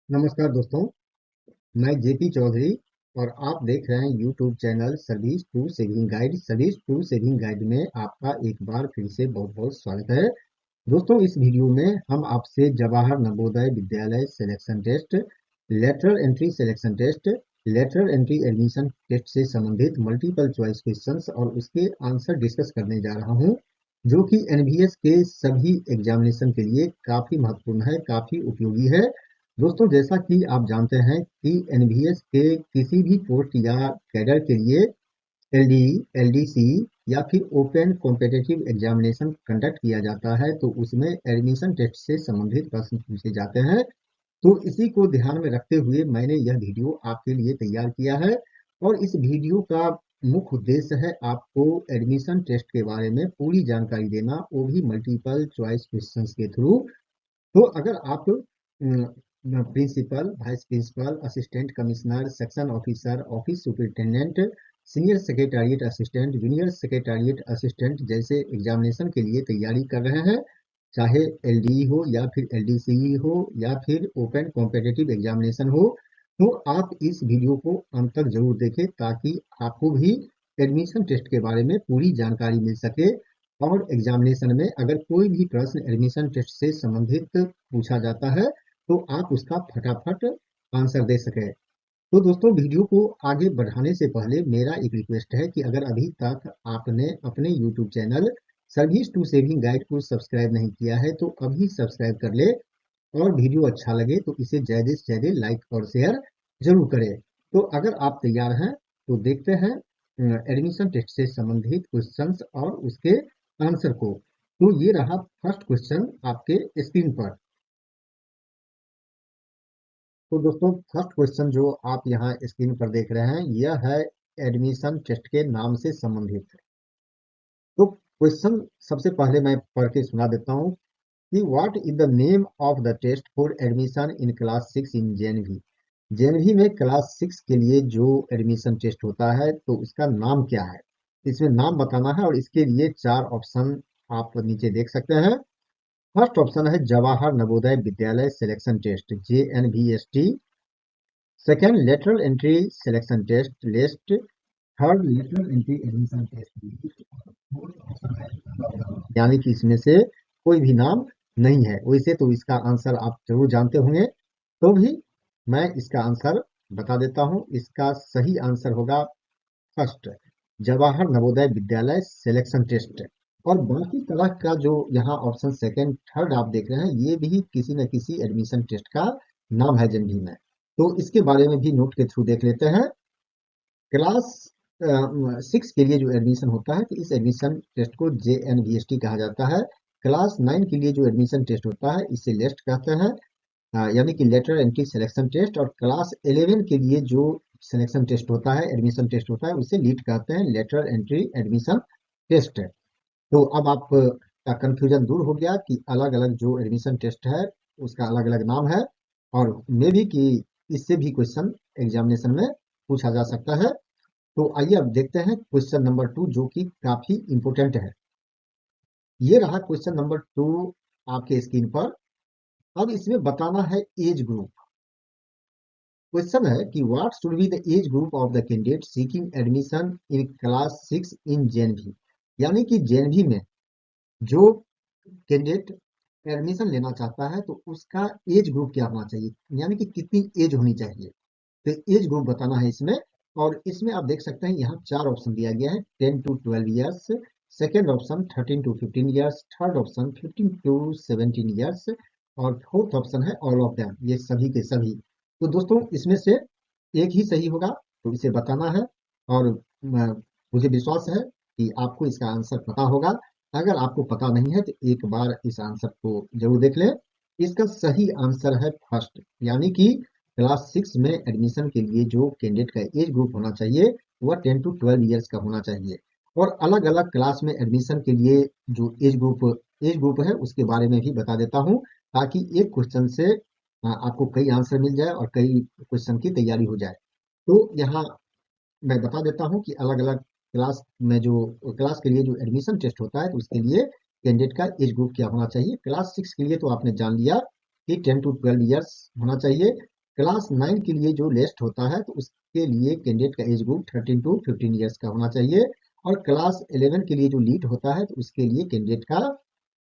नमस्कार दोस्तों। मैं जेपी चौधरी और आप देख रहे हैं YouTube channel service to saving guide. Service to saving guide में आपका एक बार फिर से बहुत बहुत स्वागत है। दोस्तों, इस वीडियो में हम आपसे Jawahar Navodaya Vidyalaya selection test, lateral entry selection test, lateral entry admission test से संबंधित मल्टीपल चॉइस क्वेश्चंस और उसके आंसर डिस्कस करने जा रहा हूं, जो कि एनवीएस के सभी एग्जामिनेशन के लिए काफी महत्वपूर्ण है, काफी उपयोगी है। दोस्तों, जैसा कि आप जानते हैं कि एनवीएस के किसी भी पोस्ट या कैडर के लिए एलडीई, एलडीसी या फिर ओपन कॉम्पिटिटिव एग्जामिनेशन कंडक्ट किया जाता है, तो उसमें एडमिशन टेस्ट से संबंधित प्रश्न पूछे जाते हैं। तो इसी को ध्यान में रखते हुए मैंने यह वीडियो आपके लिए तैयार किया है और इस वीडियो का मुख्य उद्देश्य है आपको एडमिशन टेस्ट के बारे में पूरी जानकारी देना, वो भी मल्टीपल चॉइस क्वेश्चंस के थ्रू। तो अगर आप principal, vice principal, assistant commissioner, section officer, office superintendent, senior secretariat assistant, junior secretariat assistant जैसे एग्जामिनेशन के लिए तैयारी कर रहे हैं, चाहे एलडीई हो या फिर एलडीसीई हो या फिर ओपन कॉम्पिटिटिव एग्जामिनेशन हो, तो आप इस वीडियो को अंत तक जरूर देखें ताकि आपको भी एडमिशन टेस्ट के बारे में पूरी जानकारी मिल सके और एग्जामिनेशन में अगर कोई भी प्रश्न एडमिशन टेस्ट से संबंधित पूछा जाता है तो आप उसका फटाफट आंसर दे सकें। तो दोस्तों, वीडियो को आगे बढ़ाने से पहले मेरा एक रिक्वेस्ट है कि अगर अभी तक आपने अपने YouTube channel service to saving guide को सब्सक्राइब नहीं किया है तो अभी सब्सक्राइब कर ले और वीडियो अच्छा लगे तो इसे ज्यादा से ज्यादा लाइक और शेयर जरूर करें। तो अगर आप तैयार हैं तो देखते हैं एडमिशन टेस्ट से संबंधित क्वेश्चंस और उसके आंसर को। तो ये रहा फर्स्ट क्वेश्चन आपके स्क्रीन पर। तो दोस्तों, फर्स्ट क्वेश्चन जो आप यहाँ स्क्रीन पर देख रहे हैं यह है एडमिशन टेस्ट के नाम से संबंधित है। तो क्वेश्चन सबसे पहले मैं पढ़ के सुना देता हूँ कि what is the name of the test for admission in class 6 in JNV. JNV में क्लास 6 के लिए जो एडमिशन टेस्ट होता है तो उसका नाम क्या है, इसमें नाम बताना है और इसके लिए चार ऑप्शन आप नीचे देख सकते हैं। फर्स्ट ऑप्शन है Jawahar Navodaya Vidyalaya selection test, JNVST। Second, lateral entry selection test, list. Third, lateral entry admission test, यानी कि इसमें से कोई भी नाम नहीं है। वैसे तो इसका आंसर आप जरूर जानते होंगे, तो भी मैं इसका आंसर बता देता हूं। इसका सही आंसर होगा first, Jawahar Navodaya Vidyalaya selection test. और बाकी तरह का जो यहाँ ऑप्शन सेकंड थर्ड आप देख रहे हैं ये भी किसी न किसी एडमिशन टेस्ट का नाम है जनरल में। तो इसके बारे में भी नोट के थ्रू देख लेते हैं। क्लास 6 के लिए जो एडमिशन होता है तो इस एडमिशन टेस्ट को JNVST कहा जाता है। क्लास 9 के लिए जो एडमिशन टेस्ट होता है इसे लेस्ट कहते हैं, यानी कि लेटर एंट्री सिलेक्शन टेस्ट। और क्लास 11 के लिए जो सिलेक्शन टेस्ट होता है, एडमिशन टेस्ट होता है, उसे लीड कहते हैं, लेटर एंट्री एडमिशन टेस्ट। तो अब आप का कंफ्यूजन दूर हो गया कि अलग अलग जो एडमिशन टेस्ट है उसका अलग अलग नाम है और मे भी कि इससे भी क्वेश्चन एग्जामिनेशन में पूछा जा सकता है। तो आइए अब देखते हैं क्वेश्चन नंबर 2 जो कि काफी इंपोर्टेंट है। ये रहा क्वेश्चन नंबर 2 आपके स्क्रीन पर। अब इसमें बताना है एज ग्रुप। क्वेश्चन है कि what should be the age group of the candidate seeking admission in class 6 in JNV. यानी कि जेएनवी में जो कैंडिडेट एडमिशन लेना चाहता है तो उसका एज ग्रुप क्या होना चाहिए, यानी कि कितनी एज होनी चाहिए। तो एज ग्रुप बताना है इसमें। और इसमें आप देख सकते हैं यहाँ चार ऑप्शन दिया गया है, 10 to 12 years. Second option 13 to 15 years. Third option 15 to 17 years. और फोर्थ ऑप्शन है ऑल ऑफ देम, ये सभी के सभी। तो दोस्तों, इसमें से एक ही सही होगा, तो इसे बताना है। और मुझे विश्वास है कि आपको इसका आंसर पता होगा। अगर आपको पता नहीं है तो एक बार इस आंसर को जरूर देख लें। इसका सही आंसर है फर्स्ट, यानी कि क्लास 6 में एडमिशन के लिए जो कैंडिडेट का एज ग्रुप होना चाहिए वह 10 to 12 ईयर्स का होना चाहिए। और अलग अलग क्लास में एडमिशन के लिए जो एज ग्रुप है उसके बारे में भी बता देता हूँ, ताकि एक क्वेश्चन से आपको कई आंसर मिल जाए और कई क्वेश्चन की तैयारी हो जाए। तो यहाँ मैं बता देता हूँ कि अलग अलग क्लास में जो क्लास के लिए जो एडमिशन टेस्ट होता है तो उसके लिए कैंडिडेट का एज ग्रुप क्या होना चाहिए। क्लास 6 के लिए तो आपने जान लिया कि 10 to 12 ईयर्स होना चाहिए। क्लास 9 के लिए जो लिस्ट होता है तो उसके लिए कैंडिडेट का एज ग्रुप 13 टू 15 ईयर्स का होना चाहिए, और क्लास 11 के लिए जो लीड होता है तो उसके लिए कैंडिडेट का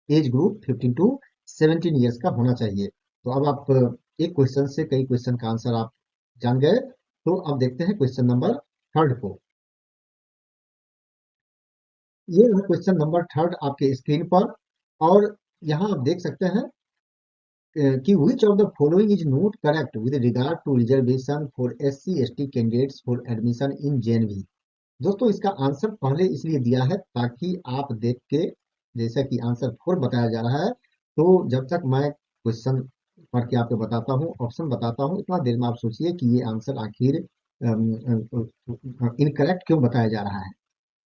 एज ग्रुप 15 टू 17 ईयर्स का होना चाहिए। तो अब आप एक क्वेश्चन से कई क्वेश्चन का आंसर आप जान गए। तो अब देखते हैं क्वेश्चन नंबर थर्ड को। ये है क्वेश्चन नंबर थर्ड आपके स्क्रीन पर, और यहाँ आप देख सकते हैं कि which of the following is not correct with regard to reservation for SC/ST candidates for admission in JNV। दोस्तों इसका आंसर पहले इसलिए दिया है ताकि आप देख के, जैसा कि आंसर 4 बताया जा रहा है, तो जब तक मैं क्वेश्चन पढ़ के आपको बताता हूँ, ऑप्शन बताता हूँ, इतना देर में आप सोचिए कि ये आंसर आखिर इनकरेक्ट क्यों बताया जा रहा है।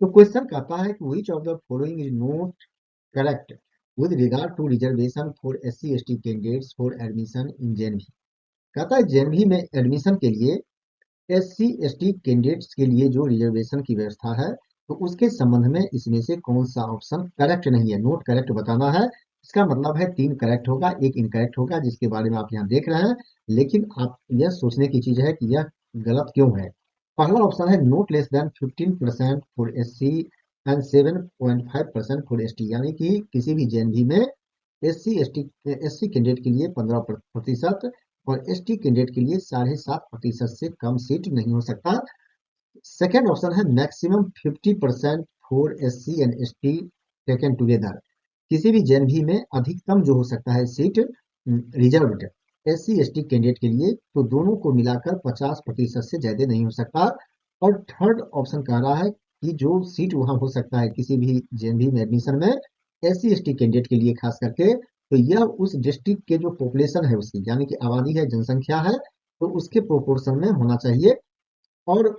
तो क्वेश्चन कहता है कि which of the following is not correct with regard to reservation for SC/ST candidates for admission in JNV। कहता है JNV में एडमिशन के लिए SC/ST कैंडिडेट्स के लिए जो रिजर्वेशन की व्यवस्था है तो उसके संबंध में इसमें से कौन सा ऑप्शन करेक्ट नहीं है, नोट करेक्ट बताना है। इसका मतलब है 3 करेक्ट होगा, एक इनकरेक्ट होगा, जिसके बारे में आप यहाँ देख रहे हैं। लेकिन आप यह सोचने की चीज है कि यह गलत क्यों है। पहला ऑप्शन है note less than 15% for SC and 7.5% for ST, यानी कि किसी भी JNV में SC कैंडिडेट के लिए 15% और ST कैंडिडेट के लिए 7.5% से कम सीट नहीं हो सकता। सेकेंड ऑप्शन है maximum 50% for SC and ST taken together, किसी भी JNV में अधिकतम जो हो सकता है सीट रिजर्व्ड SC/ST कैंडिडेट के लिए, तो दोनों को मिलाकर 50% से ज्यादा नहीं हो सकता। और थर्ड ऑप्शन कह रहा है कि जो सीट वहां हो सकता है किसी भी JNV में एडमिशन में SC/ST कैंडिडेट के लिए खास करके, तो यह उस डिस्ट्रिक्ट के जो पॉपुलेशन है उसकी, यानी कि आबादी है, जनसंख्या है, तो उसके प्रोपोर्शन में होना चाहिए। और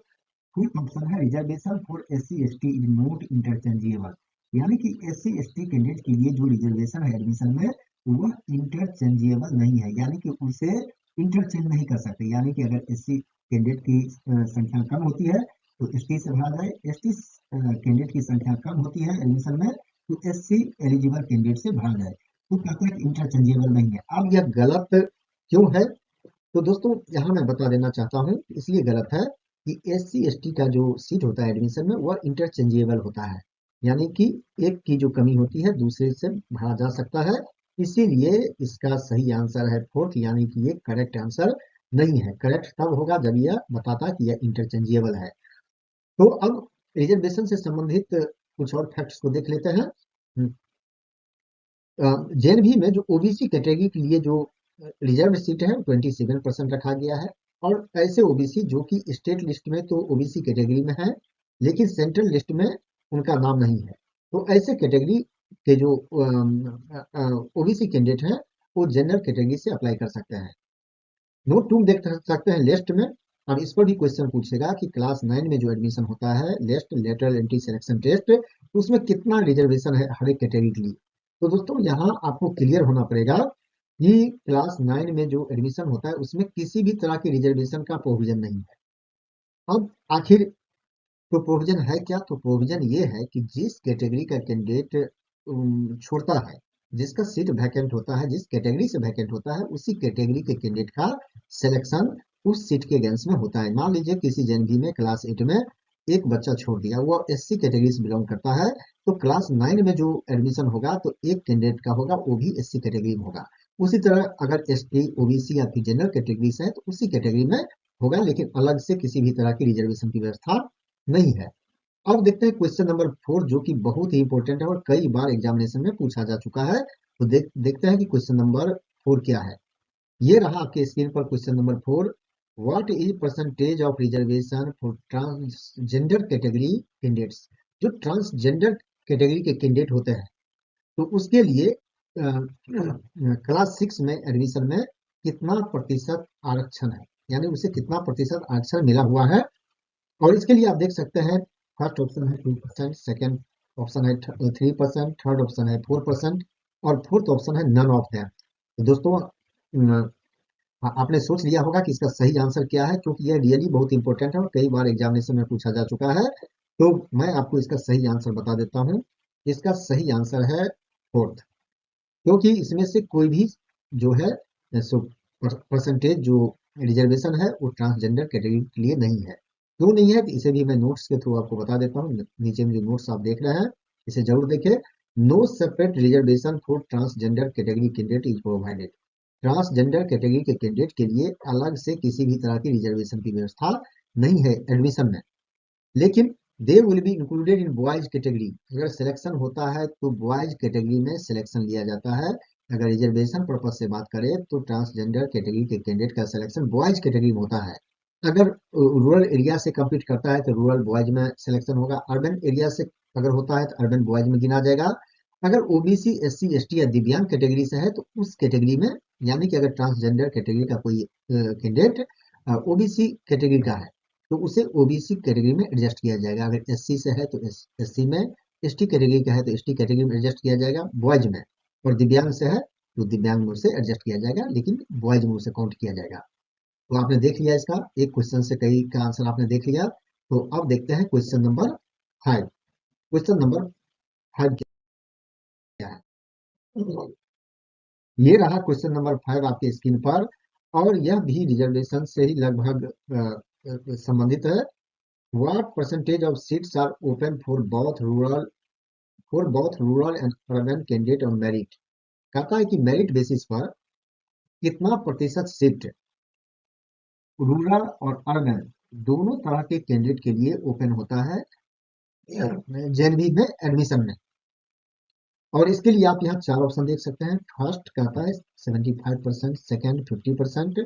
फोर्थ ऑप्शन है reservation for SC/ST is not interchangeable, यानी कि SC/ST कैंडिडेट के लिए जो रिजर्वेशन है एडमिशन में वह इंटरचेंजेबल नहीं है, यानी कि उसे इंटरचेंज नहीं कर सकते। यानी कि अगर SC कैंडिडेट की संख्या कम होती है तो ST से भरा जाए, ST कैंडिडेट की संख्या कम होती है एडमिशन में तो SC एलिजिबल कैंडिडेट से भरा जाए। तो कहता है कि इंटरचेंजेबल नहीं है। अब यह गलत क्यों है? तो दोस्तों यहाँ मैं बता देना चाहता हूँ इसलिए गलत है कि SC/ST का जो सीट होता है एडमिशन में वह इंटरचेंजेबल होता है, यानी कि एक की जो कमी होती है दूसरे से भरा जा सकता है। इसीलिए इसका सही आंसर है फोर्थ, यानी कि ये करेक्ट आंसर नहीं है। करेक्ट तब होगा जब यह बताता कि यह इंटरचेंजेबल है। तो अब रिजर्वेशन से संबंधित कुछ और फैक्ट्स को देख लेते हैं। JNV में जो OBC कैटेगरी के लिए जो रिजर्व सीट है 27% रखा गया है, और ऐसे OBC जो कि स्टेट लिस्ट में तो OBC कैटेगरी में है लेकिन सेंट्रल लिस्ट में उनका नाम नहीं है, तो ऐसे कैटेगरी के जो OBC कैंडिडेट हैं वो जनरल कैटेगरी से अप्लाई कर सकते हैं। नोट 2 देख सकते हैं लिस्ट में। अब इस पर भी क्वेश्चन पूछेगा कि क्लास 9 में जो एडमिशन होता है list lateral entry selection test, तो उसमें कितना रिजर्वेशन है हर एक कैटेगरी के लिए। तो दोस्तों यहाँ आपको क्लियर होना पड़ेगा कि क्लास 9 में जो एडमिशन होता है उसमें किसी भी तरह की रिजर्वेशन का प्रोविजन नहीं है। अब आखिर तो प्रोविजन है क्या? तो प्रोविजन ये है कि जिस कैटेगरी का कैंडिडेट छोड़ता है, जिसका सीट वैकेंट होता है, जिस कैटेगरी से वैकेंट होता है उसी कैटेगरी के कैंडिडेट का सिलेक्शन उस सीट के अगेंस्ट में होता है। मान लीजिए किसी JNV में क्लास 8 में एक बच्चा छोड़ दिया, वो SC कैटेगरी से बिलोंग करता है, तो क्लास 9 में जो एडमिशन होगा तो एक कैंडिडेट का होगा वो भी SC कैटेगरी में होगा। उसी तरह अगर ST OBC या फिर जनरल कैटेगरी से है तो उसी कैटेगरी में होगा, लेकिन अलग से किसी भी तरह की रिजर्वेशन की व्यवस्था नहीं है। अब देखते हैं क्वेश्चन नंबर 4 जो कि बहुत ही इंपॉर्टेंट है और कई बार एग्जामिनेशन में पूछा जा चुका है। तो देखते हैं कि क्वेश्चन नंबर 4 क्या है। ये रहा आपके स्क्रीन पर question number 4। What is percentage of reservation for transgender category candidates? जो ट्रांसजेंडर कैटेगरी के कैंडिडेट होते हैं तो उसके लिए क्लास 6 में एडमिशन में कितना प्रतिशत आरक्षण है, यानी उसे कितना प्रतिशत आरक्षण मिला हुआ है। और इसके लिए आप देख सकते हैं फर्स्ट ऑप्शन है 2%, सेकेंड ऑप्शन है 3%, थर्ड ऑप्शन है 4% और फोर्थ ऑप्शन है नन ऑफ दैम। तो दोस्तों आपने सोच लिया होगा कि इसका सही आंसर क्या है, क्योंकि यह रियली बहुत इंपॉर्टेंट है और कई बार एग्जामिनेशन में पूछा जा चुका है। तो मैं आपको इसका सही आंसर बता देता हूँ। इसका सही आंसर है फोर्थ, क्योंकि इसमें से कोई भी जो है सो परसेंटेज जो रिजर्वेशन है वो ट्रांसजेंडर कैटेगरी के लिए नहीं है। क्यों नहीं है, इसे भी मैं नोट्स के थ्रू आपको बता देता हूँ। नीचे में जो नोट्स आप देख रहे हैं इसे जरूर देखें। No separate reservation for transgender category candidate is provided. Transgender category के कैंडिडेट के लिए अलग से किसी भी तरह की रिजर्वेशन की व्यवस्था नहीं है एडमिशन में। लेकिन they will be included in boys category. अगर सिलेक्शन होता है तो बॉयज कैटेगरी में सिलेक्शन लिया जाता है। अगर रिजर्वेशन पर्पज से बात करें तो ट्रांसजेंडर कैटेगरी के कैंडिडेट का सिलेक्शन बॉयज कैटेगरी में होता है। अगर रूरल एरिया से कम्पीट करता है तो रूरल बॉयज में सिलेक्शन होगा। अर्बन एरिया से अगर होता है तो अर्बन बॉयज में गिना जाएगा। अगर ओबीसी एससी एसटी या दिव्यांग कैटेगरी से है तो उस कैटेगरी में, यानी कि अगर ट्रांसजेंडर कैटेगरी का कोई कैंडिडेट ओबीसी कैटेगरी का है तो उसे ओबीसी कैटेगरी में एडजस्ट किया जाएगा। अगर एससी से है तो एससी में, एसटी कैटेगरी का है तो एसटी कैटेगरी में एडजस्ट किया जाएगा बॉयज में, और दिव्यांग से है तो दिव्यांग में उसे एडजस्ट किया जाएगा, लेकिन बॉयज में उसे काउंट किया जाएगा। तो आपने देख लिया इसका, एक क्वेश्चन से कई का आंसर आपने देख लिया। तो अब देखते हैं क्वेश्चन नंबर 5। क्वेश्चन नंबर 5 क्या है? ये रहा क्वेश्चन नंबर 5 आपके स्क्रीन पर, और यह भी रिजर्वेशन से ही लगभग संबंधित है। What percentage of seats are open for both rural and urban candidate on merit? कहता है कि मेरिट बेसिस पर कितना प्रतिशत सीट रूरल और अर्बन दोनों तरह के कैंडिडेट के लिए ओपन होता है जेएनवी में एडमिशन में। और इसके लिए आप यहाँ 4 ऑप्शन देख सकते हैं। फर्स्ट कहता है 75%, सेकेंड 50%,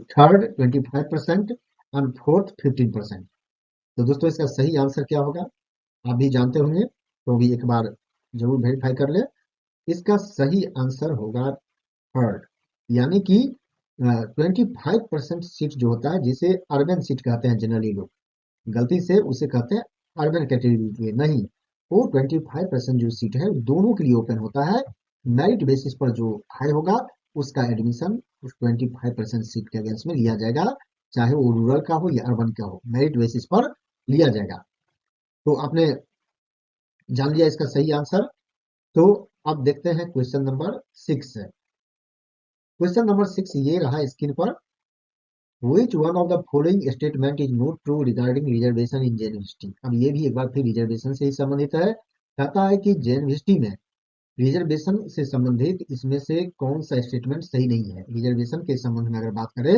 थर्ड 25% और फोर्थ 15%। तो दोस्तों इसका सही आंसर क्या होगा आप भी जानते होंगे, तो भी एक बार जरूर वेरीफाई कर ले। इसका सही आंसर होगा थर्ड, यानी कि 25% सीट जो होता है जिसे अर्बन सीट कहते हैं जनरली लोग, गलती से उसे कहते हैं अर्बन कैटेगरी के नहीं। वो 25% जो सीट है दोनों के लिए ओपन होता है। मेरिट बेसिस पर जो हाई होगा उसका एडमिशन उस 25% सीट के अगेंस्ट में लिया जाएगा, चाहे वो रूरल का हो या अर्बन का हो, मेरिट बेसिस पर लिया जाएगा। तो आपने जान लिया इसका सही आंसर। तो अब देखते हैं क्वेश्चन नंबर 6 है। क्वेश्चन नंबर 6 ये रहा स्क्रीन पर। Which one of the following statement is not true regarding reservation in JNVT? अब ये भी एक बार फिर रिजर्वेशन से ही संबंधित है। कहता है कि JNVT में रिजर्वेशन से संबंधित इसमें से कौन सा स्टेटमेंट सही नहीं है। रिजर्वेशन के संबंध में अगर बात करें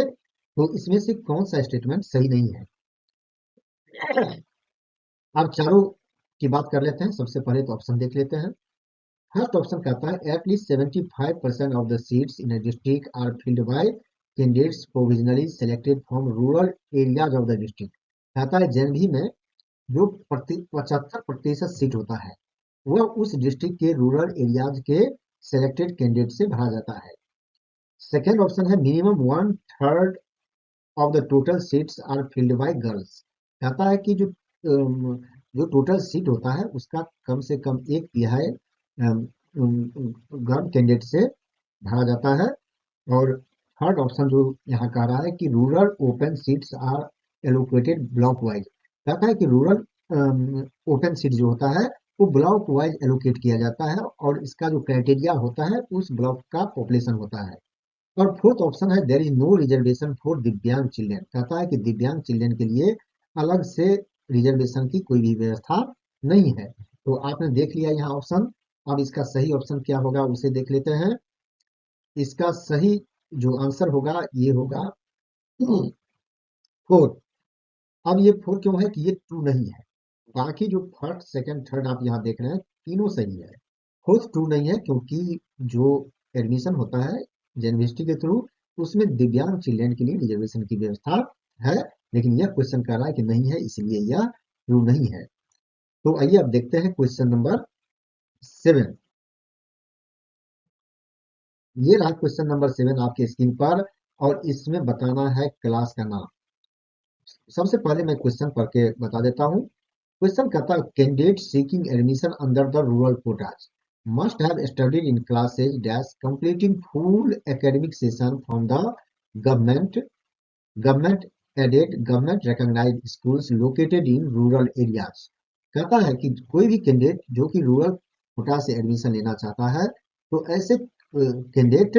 तो इसमें से कौन सा स्टेटमेंट सही नहीं है। अब चारों की बात कर लेते हैं। सबसे पहले तो ऑप्शन देख लेते हैं। फर्स्ट ऑप्शन कहता है at least 75% of the seats in a district are filled by candidates provisionally selected from rural areas of the district। कहता है जेएनवी में जो 75% सीट होता है वह उस डिस्ट्रिक्ट के रूरल एरियाज के सेलेक्टेड कैंडिडेट से भरा जाता है। सेकेंड ऑप्शन है minimum 1/3 of the total seats are filled by girls. कहता है कि जो टोटल सीट होता है उसका कम से कम एक तिहाई गर्ल कैंडिडेट से भरा जाता है। और थर्ड ऑप्शन जो यहाँ कह रहा है कि rural open seats are allocated block wise. कहता है कि रूरल ओपन सीट जो होता है वो ब्लॉक वाइज एलोकेट किया जाता है, और इसका जो क्राइटेरिया होता है उस ब्लॉक का पॉपुलेशन होता है। और फोर्थ ऑप्शन है there is no reservation for दिव्यांग चिल्ड्रेन। कहता है कि दिव्यांग चिल्ड्रेन के लिए अलग से रिजर्वेशन की कोई भी व्यवस्था नहीं है। तो आपने देख लिया यहाँ ऑप्शन। अब इसका सही ऑप्शन क्या होगा उसे देख लेते हैं। इसका सही जो आंसर होगा ये होगा 4। अब ये 4 क्यों है कि ये ट्रू नहीं है। बाकी जो फर्स्ट सेकंड थर्ड आप यहाँ देख रहे हैं तीनों सही है। फोर्थ ट्रू नहीं है क्योंकि जो एडमिशन होता है यूनिवर्सिटी के थ्रू उसमें दिव्यांग चिल्ड्रेन के लिए रिजर्वेशन की व्यवस्था है, लेकिन यह क्वेश्चन कह रहा है कि नहीं है, इसलिए यह ट्रू नहीं है। तो आइए अब देखते हैं क्वेश्चन नंबर 7। ये रहा क्वेश्चन नंबर 7 आपके स्क्रीन पर, और इसमें बताना है क्लास का नाम। सबसे पहले मैं क्वेश्चन पढ़ के बता देता हूँ। क्वेश्चन कहता है candidate seeking admission under the rural Kota's must have studied in classes dash completing full academic session from the government government aided government recognized schools located in rural areas। कहता है कि कोई भी कैंडिडेट जो कि रूरल कोटा से एडमिशन लेना चाहता है तो ऐसे कैंडिडेट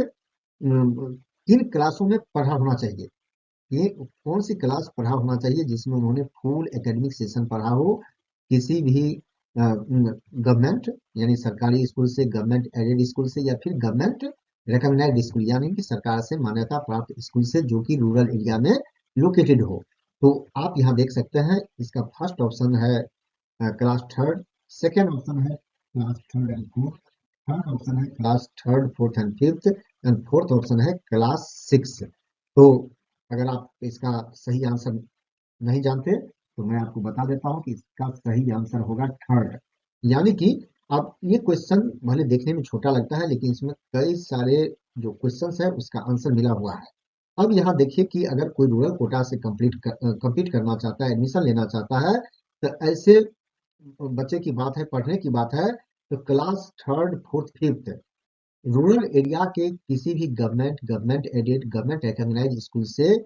किन क्लासों में पढ़ा होना चाहिए। ये कौन सी क्लास पढ़ा होना चाहिए जिसमें उन्होंने फुल एकेडमिक सेशन पढ़ा हो, किसी भी गवर्नमेंट यानी सरकारी स्कूल से, गवर्नमेंट एडेड स्कूल से, या फिर गवर्नमेंट रिकॉग्नाइज्ड स्कूल यानी कि सरकार से मान्यता प्राप्त स्कूल से, जो कि रूरल एरिया में लोकेटेड हो। तो आप यहाँ देख सकते हैं, इसका फर्स्ट ऑप्शन है क्लास थर्ड, सेकेंड ऑप्शन है class third and fourth, third option है class third fourth and fifth, and fourth option है क्लास सिक्स। तो अगर आप इसका सही आंसर नहीं जानते तो मैं आपको बता देता हूं कि इसका सही आंसर होगा थर्ड। यानी कि अब ये क्वेश्चन भले देखने में छोटा लगता है, लेकिन इसमें कई सारे जो क्वेश्चंस है उसका आंसर मिला हुआ है। अब यहाँ देखिए कि अगर कोई रूरल कोटा से कंप्लीट करना चाहता है, एडमिशन लेना चाहता है, तो ऐसे बच्चे की बात है, पढ़ने की बात है, तो class third fourth fifth rural area के किसी भी government aided, government recognised school से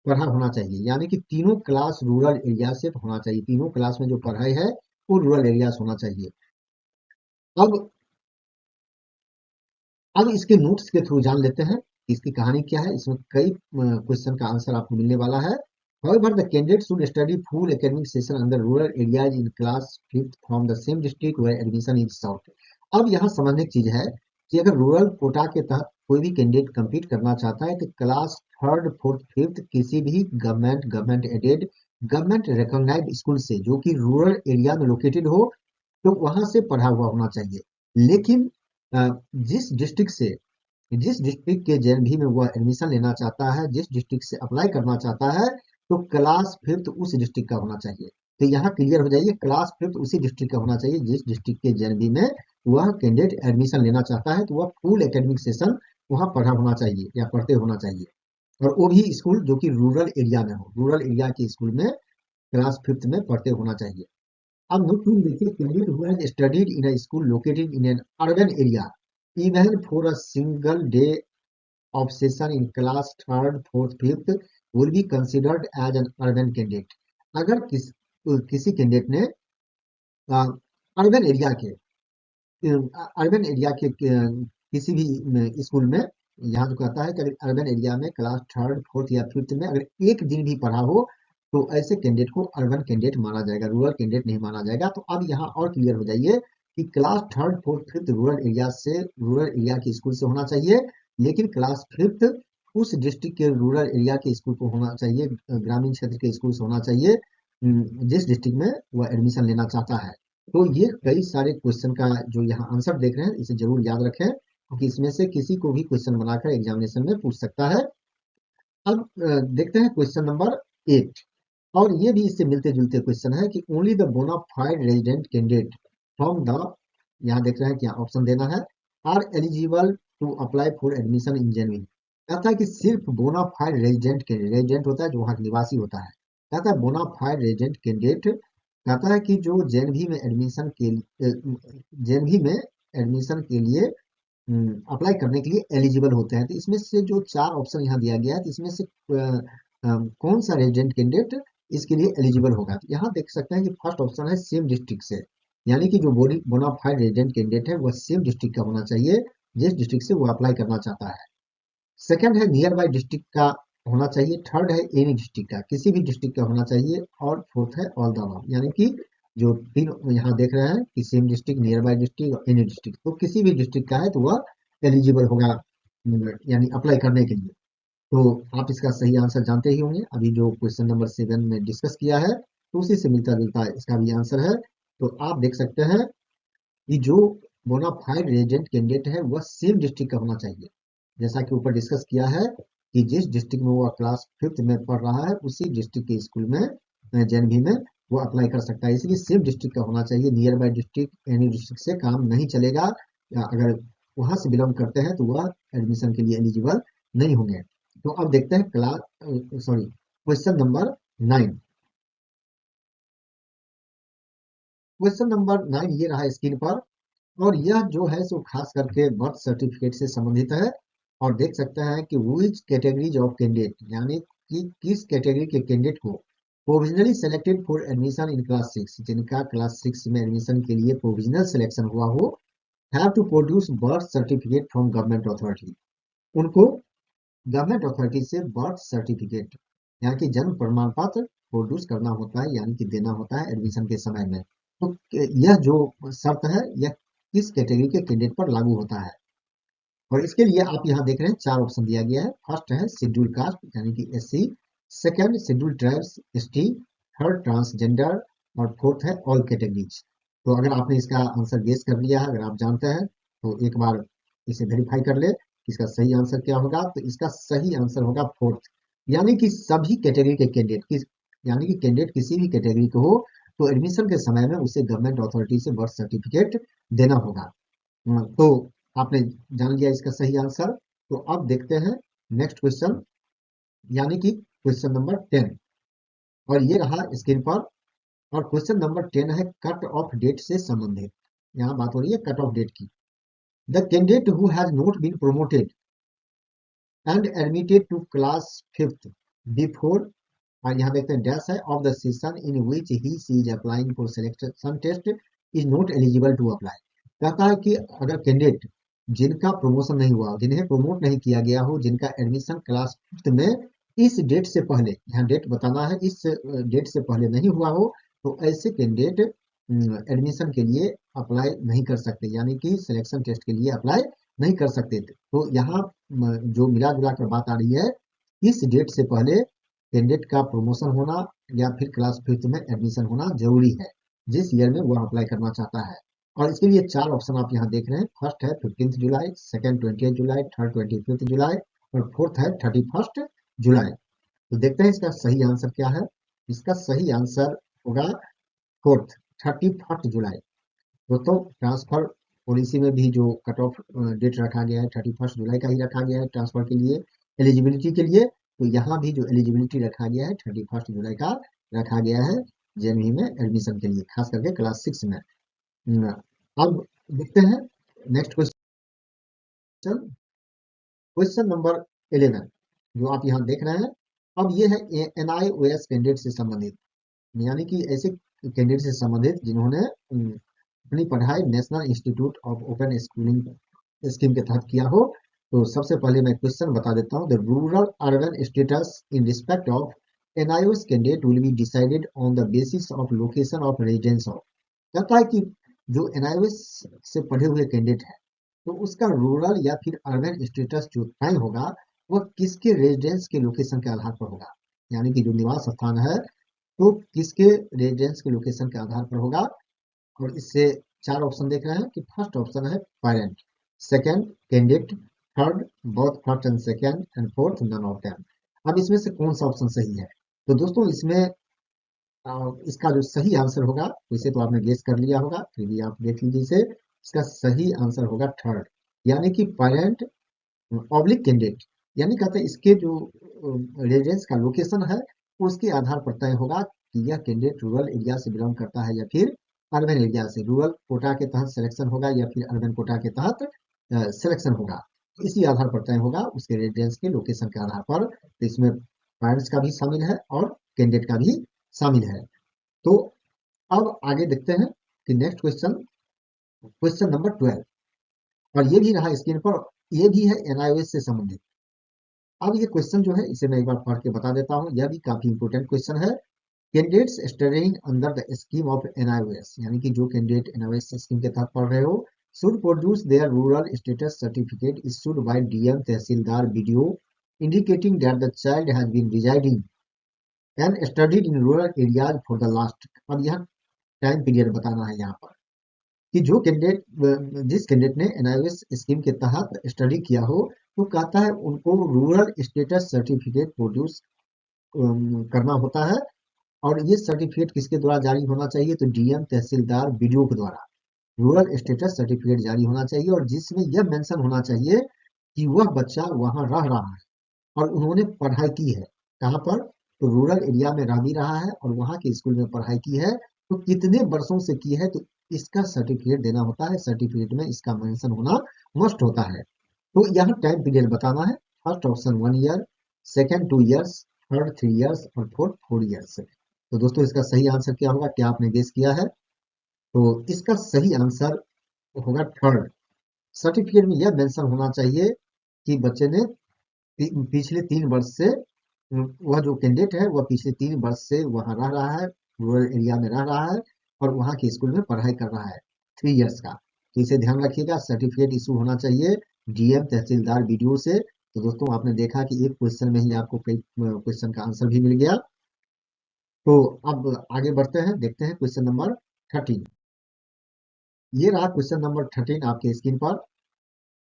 पढ़ा होना चाहिए। यानी कि तीनों क्लास रूरल एरिया से होना चाहिए, तीनों क्लास में जो पढ़ाई है वो रूरल एरिया से होना चाहिए। अब इसके नोट्स के थ्रू जान लेते हैं कि इसकी कहानी क्या है। इसमें कई क्वेश्चन का आंसर आपको मिलने वाला है। However, the candidate should study full academic session under rural areas in class fifth from the same district where admission is sought. अब यहाँ समझने की चीज है कि अगर रूरल कोटा के तहत कोई भी कैंडिडेट compete करना चाहता है, तो क्लास थर्ड फोर्थ फिफ्थ किसी भी government aided, government recognised school से, जो कि रूरल एरिया में लोकेटेड हो, तो वहां से पढ़ा हुआ होना चाहिए। लेकिन अ, जिस डिस्ट्रिक्ट से, जिस डिस्ट्रिक्ट के जेएनवी में वह एडमिशन लेना चाहता है, जिस डिस्ट्रिक्ट से अप्लाई करना चाहता है, तो क्लास फिफ्थ उस डिस्ट्रिक्ट का होना चाहिए। तो यहाँ क्लियर हो जाइए, क्लास फिफ्थ उसी डिस्ट्रिक्ट का होना चाहिए जिस डिस्ट्रिक्ट के जेएनवी में वह कैंडिडेट एडमिशन लेना चाहता है, तो वह फुल एकेडमिक सेशन वहाँ पढ़ा होना चाहिए या पढ़ते होना चाहिए। और वो भी स्कूल जो कि रूरल एरिया में हो, रूरल एरिया के स्कूल में क्लास फिफ्थ में पढ़ते होना चाहिए। अब नोट टू देखिए, candidate who has studied in a school located in an urban area even for a single day of session in class third, fourth, fifth will be considered as an urban candidate। अगर किसी candidate ने urban area के किसी भी school में, यहाँ जो कहता है कि अगर अर्बन एरिया में क्लास थर्ड फोर्थ या फिफ्थ में अगर एक दिन भी पढ़ा हो, तो ऐसे कैंडिडेट को अर्बन कैंडिडेट माना जाएगा, रूरल कैंडिडेट नहीं माना जाएगा। तो अब यहाँ और क्लियर हो जाइए कि class third fourth fifth rural area के स्कूल से होना चाहिए, लेकिन क्लास फिफ्थ उस डिस्ट्रिक्ट के रूरल एरिया के स्कूल को होना चाहिए, ग्रामीण क्षेत्र के स्कूल से होना चाहिए, जिस डिस्ट्रिक्ट में वह एडमिशन लेना चाहता है। तो ये कई सारे क्वेश्चन का जो यहाँ आंसर देख रहे हैं, इसे जरूर याद रखें, क्योंकि इसमें से किसी को भी क्वेश्चन बनाकर एग्जामिनेशन में पूछ सकता है। अब देखते हैं क्वेश्चन नंबर 8। और ये भी इससे मिलते जुलते क्वेश्चन है कि only the bonafide resident candidate from the, यहाँ देख रहे हैं क्या ऑप्शन देना है, are eligible to apply for admission in JNV. कहता है कि सिर्फ बोनाफाइड रेजिडेंट कैंडिडेट, रेजिडेंट होता है जो वहाँ निवासी होता है, कहता है बोनाफाइड रेजिडेंट कैंडिडेट, कहता है कि जो जेएनवी में एडमिशन के लिए, जेएनवी में एडमिशन के लिए अप्लाई करने के लिए एलिजिबल होते हैं। तो इसमें से जो चार ऑप्शन यहाँ दिया गया है, तो इसमें से कौन सा रेजिडेंट कैंडिडेट इसके लिए एलिजिबल होगा। तो यहाँ देख सकते हैं कि फर्स्ट ऑप्शन है सेम डिस्ट्रिक्ट से, यानी कि जो बोनाफाइड रेजिडेंट कैंडिडेट है वह सेम डिस्ट्रिक्ट का होना चाहिए जिस डिस्ट्रिक्ट से वो अप्लाई करना चाहता है। सेकंड है नियर बाय डिस्ट्रिक्ट का होना चाहिए। थर्ड है एनी डिस्ट्रिक्ट का, किसी भी डिस्ट्रिक्ट का होना चाहिए। और फोर्थ है ऑल द अबव, यानी कि जो तीन यहाँ देख रहे हैं कि same district, near by district और एनी डिस्ट्रिक्ट, तो किसी भी डिस्ट्रिक्ट का है तो वह एलिजिबल होगा, यानी अप्लाई करने के लिए। तो आप इसका सही आंसर जानते ही होंगे, अभी जो क्वेश्चन नंबर 7 में डिस्कस किया है, तो उसी से मिलता जुलता इसका भी आंसर है। तो आप देख सकते हैं कि जो बोनाफाइड रेजिडेंट कैंडिडेट है वह सेम डिस्ट्रिक्ट का होना चाहिए, जैसा कि ऊपर डिस्कस किया है कि जिस डिस्ट्रिक्ट में वो क्लास फिफ्थ में पढ़ रहा है उसी डिस्ट्रिक्ट के स्कूल में, जेएनवी में, वो अप्लाई कर सकता है। इसलिए सेम डिस्ट्रिक्ट का होना चाहिए, near by district, any district से काम नहीं चलेगा, या अगर वहां से बिलोंग करते हैं तो वह एडमिशन के लिए एलिजिबल नहीं होंगे। तो अब देखते हैं क्वेश्चन नंबर 9। क्वेश्चन नंबर 9 ये रहा स्क्रीन पर, और यह जो है सो खास करके बर्थ सर्टिफिकेट से संबंधित है। और देख सकते हैं कि विच कैटेगरीज ऑफ कैंडिडेट, यानी कि किस कैटेगरी के कैंडिडेट को provisionally selected for admission in class six, जिनका क्लास सिक्स में एडमिशन के लिए प्रोविजनल सिलेक्शन हुआ हो, have to produce birth certificate from government authority. उनको गवर्नमेंट अथॉरिटी से बर्थ सर्टिफिकेट यानी कि जन्म प्रमाण पत्र प्रोड्यूस करना होता है, यानी कि देना होता है एडमिशन के समय में। तो यह जो शर्त है यह किस कैटेगरी के कैंडिडेट पर लागू होता है? और इसके लिए आप यहाँ देख रहे हैं 4 ऑप्शन दिया गया है। फर्स्ट है शेड्यूल कास्ट यानी कि SC, second schedule tribes ST, third transgender और फोर्थ है ऑल कैटेगरीज। तो अगर आपने इसका आंसर गेस कर लिया है, अगर आप जानते हैं तो एक बार इसे वेरीफाई कर ले कि इसका सही आंसर क्या होगा। तो इसका सही आंसर होगा फोर्थ, यानी कि सभी कैटेगरी के कैंडिडेट किस यानी कि कैंडिडेट किसी भी कैटेगरी को हो तो एडमिशन के समय में उसे गवर्नमेंट अथॉरिटी से बर्थ सर्टिफिकेट देना होगा। तो आपने जान लिया इसका सही आंसर। तो अब देखते हैं नेक्स्ट क्वेश्चन, यानी कि क्वेश्चन नंबर 10, और ये रहा स्क्रीन पर। और क्वेश्चन नंबर 10 है कट ऑफ डेट से संबंधित। यहाँ बात हो रही है कट ऑफ डेट की। The candidate who has not been promoted and admitted to class fifth before, और यहाँ देखते हैं डैश है of the session in which he she is applying for selection test is not eligible to apply. कहता है कि अगर candidate जिनका प्रमोशन नहीं हुआ, जिन्हें प्रमोट नहीं किया गया हो, जिनका एडमिशन क्लास फिफ्थ में इस डेट से पहले, यहाँ डेट बताना है, इस डेट से पहले नहीं हुआ हो, तो ऐसे कैंडिडेट एडमिशन के लिए अप्लाई नहीं कर सकते, यानी कि सिलेक्शन टेस्ट के लिए अप्लाई नहीं कर सकते थे। तो यहाँ जो मिला जुला कर बात आ रही है, इस डेट से पहले कैंडिडेट का प्रमोशन होना या फिर क्लास फिफ्थ में एडमिशन होना जरूरी है, जिस ईयर में वह अप्लाई करना चाहता है। और इसके लिए 4 ऑप्शन आप यहाँ देख रहे हैं। फर्स्ट है 15 जुलाई, सेकंड 28 जुलाई, थर्ड 25 जुलाई और फोर्थ है 31 जुलाई। तो देखते हैं इसका सही आंसर क्या है। इसका सही आंसर होगा फोर्थ, 31 जुलाई। दोस्तों ट्रांसफर पॉलिसी में भी जो कट ऑफ डेट रखा गया है 31 जुलाई का ही रखा गया है ट्रांसफर के लिए, एलिजिबिलिटी के लिए। तो यहाँ भी जो एलिजिबिलिटी रखा गया है 31 जुलाई का रखा गया है जेएनवी में एडमिशन के लिए, खास करके क्लास 6 में। अब देखते हैं नेक्स्ट क्वेश्चन, क्वेश्चन नंबर 11 जो आप यहाँ देख रहे हैं। अब ये है एनआईओएस कैंडिडेट से संबंधित, यानी कि ऐसे कैंडिडेट से संबंधित जिन्होंने अपनी पढ़ाई national institute of open schooling scheme के तहत किया हो। तो सबसे पहले मैं क्वेश्चन बता देता हूँ। The rural urban status in respect of NIOS candidate will be decided on the basis of location of residence of. कहता है कि जो एनआईओएस से पढ़े हुए कैंडिडेट है तो उसका रूरल या फिर अर्बन स्टेटस जो तय होगा वह किसके रेजिडेंस के लोकेशन के आधार पर होगा, यानी कि जो निवास स्थान है तो किसके रेजिडेंस के लोकेशन के आधार पर होगा। और इससे 4 ऑप्शन देख रहे हैं कि फर्स्ट ऑप्शन है parent, second candidate, third both first and second and fourth none of them. अब इसमें से कौन सा ऑप्शन सही है? तो दोस्तों इसमें इसका जो सही आंसर होगा, वैसे तो आपने गेस कर लिया होगा, फिर भी आप देख लीजिए इसे। इसका सही आंसर होगा थर्ड, यानी कि पेरेंट ऑब्लिक कैंडिडेट। यानी कहते हैं इसके जो रेजिडेंस का लोकेशन है उसके आधार पर तय होगा कि यह कैंडिडेट रूरल एरिया से बिलोंग करता है या फिर अर्बन एरिया से। रूरल कोटा के तहत सिलेक्शन होगा या फिर अर्बन कोटा के तहत सिलेक्शन होगा, तो इसी आधार पर तय होगा उसके रेजिडेंस के लोकेशन के आधार पर। तो इसमें पेरेंट्स का भी शामिल है और कैंडिडेट का भी शामिल है। तो अब आगे देखते हैं कि नेक्स्ट क्वेश्चन, क्वेश्चन नंबर 12, और ये भी रहा स्क्रीन पर, ये भी है एनआईओएस से संबंधित। अब ये क्वेश्चन जो है इसे मैं एक बार पढ़ के बता देता हूँ, यह भी काफी इंपोर्टेंट क्वेश्चन है। Candidates studying under the scheme of NIOS, यानी कि जो कैंडिडेट एनआईओएस स्कीम के तहत पढ़ रहे हो, should produce their rural status certificate issued by DM tehsildar BDO indicating that the child has been residing and studied in rural areas for the last. अब यह टाइम पीरियड बताना है यहाँ पर कि जो कैंडिडेट जिस कैंडिडेट ने एनआईओएस स्कीम के तहत स्टडी किया हो, तो कहता है उनको रूरल स्टेटस सर्टिफिकेट प्रोड्यूस करना होता है। और ये सर्टिफिकेट किसके द्वारा जारी होना चाहिए? तो डीएम तहसीलदार बीडीओ के द्वारा रूरल स्टेटस सर्टिफिकेट जारी होना चाहिए, और जिसमें यह मेंशन होना चाहिए कि वह बच्चा वहां रह रहा है और उन्होंने पढ़ाई की है। कहाँ पर? तो रूरल एरिया में रह भी रहा है और वहां के स्कूल में पढ़ाई की है, तो कितने वर्षों से की है, तो इसका सर्टिफिकेट देना होता है। सर्टिफिकेट में इसका मेंशन होना मस्ट होता है। तो यहाँ टाइम पीरियड बताना है। First option 1 year, second 2 years, third 3 years और फोर्थ 4 ईयर्स। तो दोस्तों इसका सही आंसर क्या होगा? क्या आपने गेस किया है? तो इसका सही आंसर होगा थर्ड। सर्टिफिकेट में यह मेंशन होना चाहिए कि बच्चे ने पिछले 3 वर्ष से वह जो कैंडिडेट है वह पिछले 3 वर्ष से वहाँ रह रहा है, रूरल एरिया में रह रहा है और वहाँ के स्कूल में पढ़ाई कर रहा है 3 इयर्स का। तो इसे ध्यान रखिएगा, सर्टिफिकेट इशू होना चाहिए डीएम, तहसीलदार, बीडीओ से। तो दोस्तों आपने देखा कि एक क्वेश्चन में ही आपको कई क्वेश्चन का आंसर भी मिल गया। तो अब आगे बढ़ते हैं, देखते हैं क्वेश्चन नंबर 13। ये रहा क्वेश्चन नंबर 13 आपके स्क्रीन पर।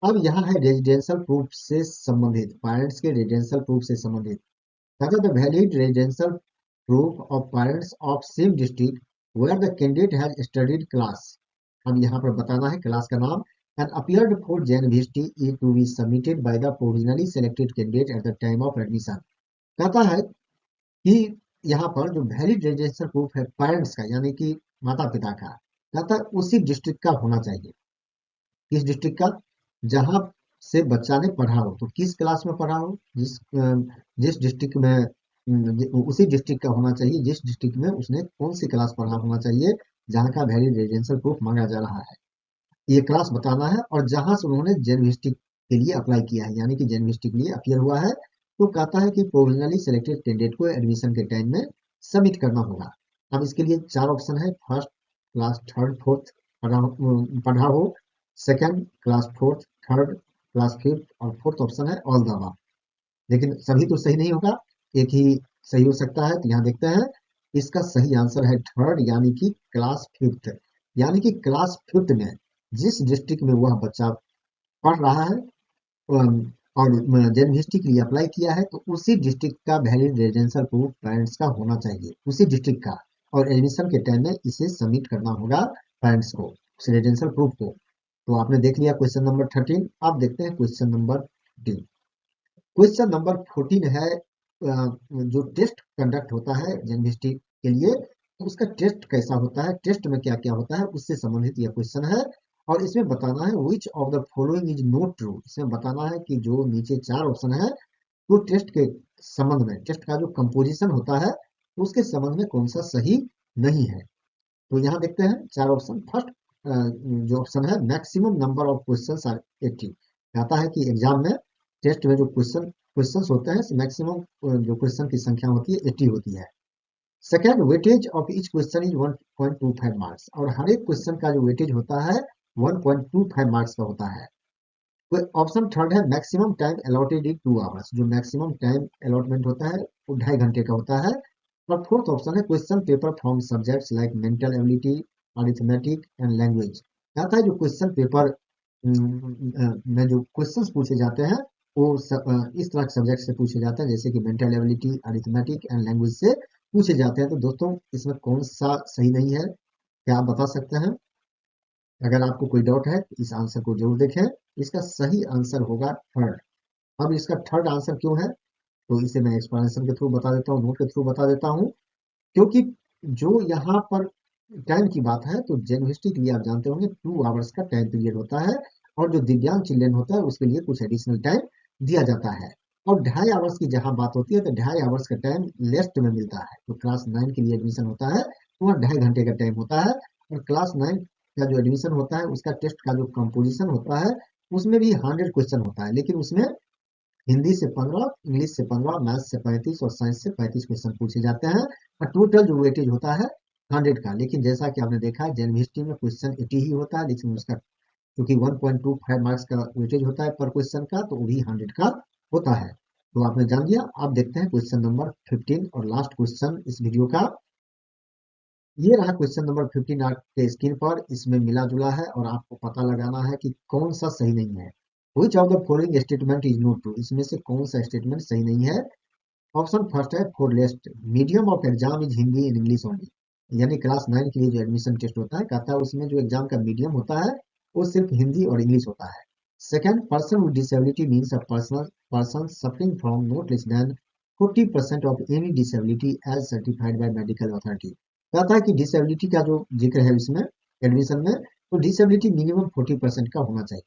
अब यहाँ है रेजिडेंशियल प्रूफ से संबंधित, पेरेंट्स के रेजिडेंशियल प्रूफ से संबंधित। कहता है the valid residential proof of parents of same district where the candidate has studied class. अब यहाँ पर बताना है क्लास का नाम। And appeared for JNVT is to be submitted by the provisionally selected candidate at the time of admission. कहता है कि यहाँ पर जो वैलिड रेजिडेंशियल प्रूफ है पेरेंट्स का, यानी कि माता पिता का, कहता है उसी डिस्ट्रिक्ट का होना चाहिए। किस डिस्ट्रिक्ट का? जहां से बच्चा ने पढ़ा हो। तो किस क्लास में पढ़ा हो, जिस डिस्ट्रिक्ट में उसी डिस्ट्रिक्ट का होना चाहिए जिस डिस्ट्रिक्ट में उसने कौन सी क्लास पढ़ा होना चाहिए, जहां का वैलिड रेजिडेंशियल प्रूफ मांगा जा रहा है। ये क्लास बताना है और जहां से उन्होंने जेनविस्टिक के लिए अप्लाई किया है, यानी कि जेनविस्टिक के लिए अपियर हुआ है। तो कहता है कि प्रोविजनली सिलेक्टेड कैंडिडेट को एडमिशन के टाइम में सबमिट करना होगा। अब इसके लिए 4 ऑप्शन है। फर्स्ट क्लास थर्ड फोर्थ पढ़ा हो, second class fourth, third class fifth और फोर्थ ऑप्शन है ऑल द अबव। लेकिन सभी तो सही नहीं होगा, एक ही सही हो सकता है। तो यहाँ देखते हैं, इसका सही आंसर है थर्ड, यानी कि क्लास फिफ्थ। यानी कि क्लास फिफ्थ में जिस डिस्ट्रिक्ट में वह बच्चा पढ़ रहा है और जेनविस्टी के लिए अप्लाई किया है, तो उसी डिस्ट्रिक्ट का वैलिड रेजिडेंशियल प्रूफ पेरेंट्स का होना चाहिए, उसी डिस्ट्रिक्ट का। और एडमिशन के टाइम में इसे सबमिट करना होगा पेरेंट्स को, उस रेजिडेंशियल प्रूफ को। तो आपने देख लिया क्वेश्चन नंबर 13। अब देखते हैं क्वेश्चन नंबर 14। क्वेश्चन नंबर 14 है जो टेस्ट कंडक्ट होता है जेनविस्टी के लिए, तो उसका टेस्ट कैसा होता है, टेस्ट में क्या क्या होता है, उससे संबंधित यह क्वेश्चन है। और इसमें बताना है which of the following is not true. इसमें बताना है कि जो नीचे 4 ऑप्शन है, तो टेस्ट के संबंध में, टेस्ट का जो कंपोजिशन होता है उसके संबंध में कौन सा सही नहीं है। तो यहाँ देखते हैं 4 ऑप्शन। फर्स्ट जो ऑप्शन है, maximum number of questions are 80। कहता है कि एग्जाम में, टेस्ट में जो क्वेश्चंस होते हैं, मैक्सिमम जो क्वेश्चन की संख्या होती है 80 होती है। Second, weightage of each question is 1.25 marks. और हर एक क्वेश्चन का जो वेटेज होता है 1.25 मार्क्स का होता है। ऑप्शन थर्ड है, maximum time allotted is 2 hours. जो मैक्सिमम टाइम अलॉटमेंट होता है वो 2.5 घंटे का होता है। और फोर्थ ऑप्शन है, question paper from subjects like mental ability, arithmetic and language. कहता है जो क्वेश्चन पेपर में जो क्वेश्चंस पूछे जाते हैं वो इस तरह के सब्जेक्ट से पूछे जाते हैं, जैसे कि mental ability, arithmetic and language से पूछे जाते हैं। तो दोस्तों इसमें कौन सा सही नहीं है, क्या आप बता सकते हैं? अगर आपको कोई डाउट है तो इस आंसर को जरूर देखें। इसका सही आंसर होगा थर्ड। अब इसका थर्ड आंसर क्यों है, तो इसे मैं एक्सप्लेनेशन के थ्रू बता देता हूँ, नोट के थ्रू बता देता हूँ। क्योंकि जो यहाँ पर टाइम की बात है, तो जेनविस्टी के लिए आप जानते होंगे 2 आवर्स का टाइम पीरियड होता है। और जो दिव्यांग चिल्ड्रेन होता है उसके लिए कुछ एडिशनल टाइम दिया जाता है। और 2.5 आवर्स की जहां बात होती है, तो 2.5 आवर्स का टाइम लेफ्ट में मिलता है। तो क्लास 9 के लिए एडमिशन होता है तो वहाँ 2.5 घंटे का टाइम होता है। और क्लास 9 का जो एडमिशन होता है उसका टेस्ट का जो कंपोजिशन होता है उसमें भी 100 क्वेश्चन होता है, लेकिन उसमें हिंदी से 15, इंग्लिश से 15, मैथ से 35 और साइंस से 35 क्वेश्चन पूछे जाते हैं। और टोटल जो वेटेज होता है 100 का। लेकिन जैसा कि आपने देखा है जनरल हिस्ट्री में क्वेश्चन 80 ही होता है, लेकिन उसका क्योंकि 1.25 मार्क्स का वेटेज होता है पर क्वेश्चन का, तो वो भी 100 का होता है। तो आपने जान लिया। आप देखते हैं क्वेश्चन नंबर 15 और लास्ट क्वेश्चन इस वीडियो का। ये रहा क्वेश्चन नंबर 15 आपके स्क्रीन पर। इसमें मिला जुला है और आपको पता लगाना है कि कौन सा सही नहीं है। Which of the following statement is not true. इसमें से कौन सा स्टेटमेंट सही नहीं है। ऑप्शन फर्स्ट है, for least medium of exam is Hindi in English only. यानी क्लास 9 के लिए जो एडमिशन टेस्ट होता है, कहता है उसमें जो एग्जाम का मीडियम होता है वो सिर्फ हिंदी और इंग्लिश होता है। Second, person with disability means a person suffering from not less than 40% of any disability as certified by medical authority. कहता है कि डिसेबिलिटी का जो जिक्र है इसमें एडमिशन में, तो डिसेबिलिटी मिनिमम 40% का होना चाहिए।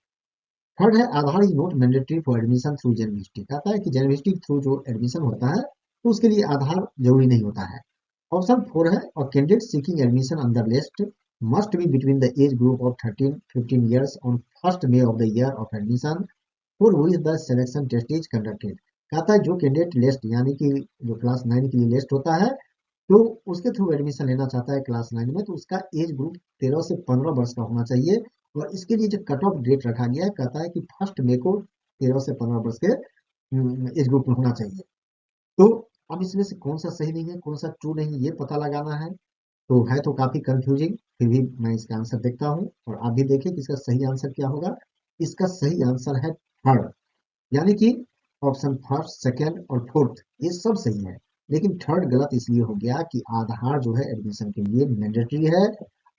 थर्ड है, Aadhaar is not mandatory for admission through JNVST. कहता है कि जेनविस्टी थ्रू जो एडमिशन होता है तो उसके लिए आधार जरूरी नहीं होता है। ऑप्शन फोर है, और candidate seeking admission under list must be between the age group of 13-15 years on first day of the year of admission for which the selection test is conducted. कहता है जो कैंडिडेट लिस्ट यानी कि जो class 9 के लिए list होता है, तो उसके थ्रू एडमिशन लेना चाहता है क्लास 9 में, तो उसका एज ग्रुप 13 से 15 वर्ष का होना चाहिए। और इसके लिए जो कट ऑफ डेट रखा गया है, कहता है कि 1 मई को 13 से 15 वर्ष के एज ग्रुप में होना चाहिए। तो अब इसमें से कौन सा सही नहीं है, कौन सा ट्रू नहीं, ये पता लगाना है। तो है तो काफी कंफ्यूजिंग, फिर भी मैं इसका आंसर देखता हूँ और आप भी देखिए कि इसका सही आंसर क्या होगा। इसका सही आंसर है थर्ड, यानी कि ऑप्शन फर्स्ट, सेकंड और फोर्थ ये सब सही है। लेकिन थर्ड गलत इसलिए हो गया कि आधार जो है एडमिशन के लिए मैंडेटरी है,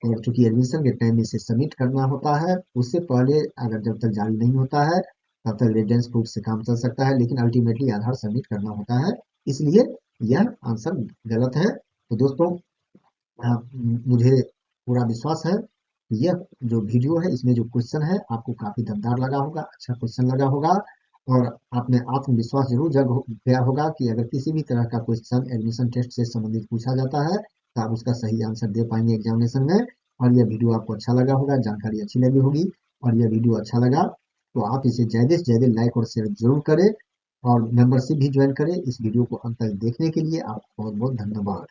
और चूंकि एडमिशन के टाइम इसे सबमिट करना होता है, उससे पहले अगर जब तक जारी नहीं होता है तब तक रेफरेंस प्रूफ से काम चल सकता है, लेकिन अल्टीमेटली आधार सबमिट करना होता है। इसलिए यह आंसर गलत है। तो दोस्तों, मुझे पूरा विश्वास है कि यह जो वीडियो है इसमें जो क्वेश्चन है आपको काफी दमदार लगा होगा, अच्छा क्वेश्चन लगा होगा, और आप में आत्मविश्वास जरूर जग गया होगा कि अगर किसी भी तरह का क्वेश्चन एडमिशन टेस्ट से संबंधित पूछा जाता है तो आप उसका सही आंसर दे पाएंगे एग्जामिनेशन में। और यह वीडियो आपको अच्छा लगा होगा, जानकारी अच्छी लगी होगी, और यह वीडियो अच्छा लगा तो आप इसे ज्यादा से ज्यादा लाइक और शेयर जरूर करें, और मेंबरशिप भी ज्वाइन करें। इस वीडियो को अंत तक देखने के लिए आपको बहुत बहुत धन्यवाद।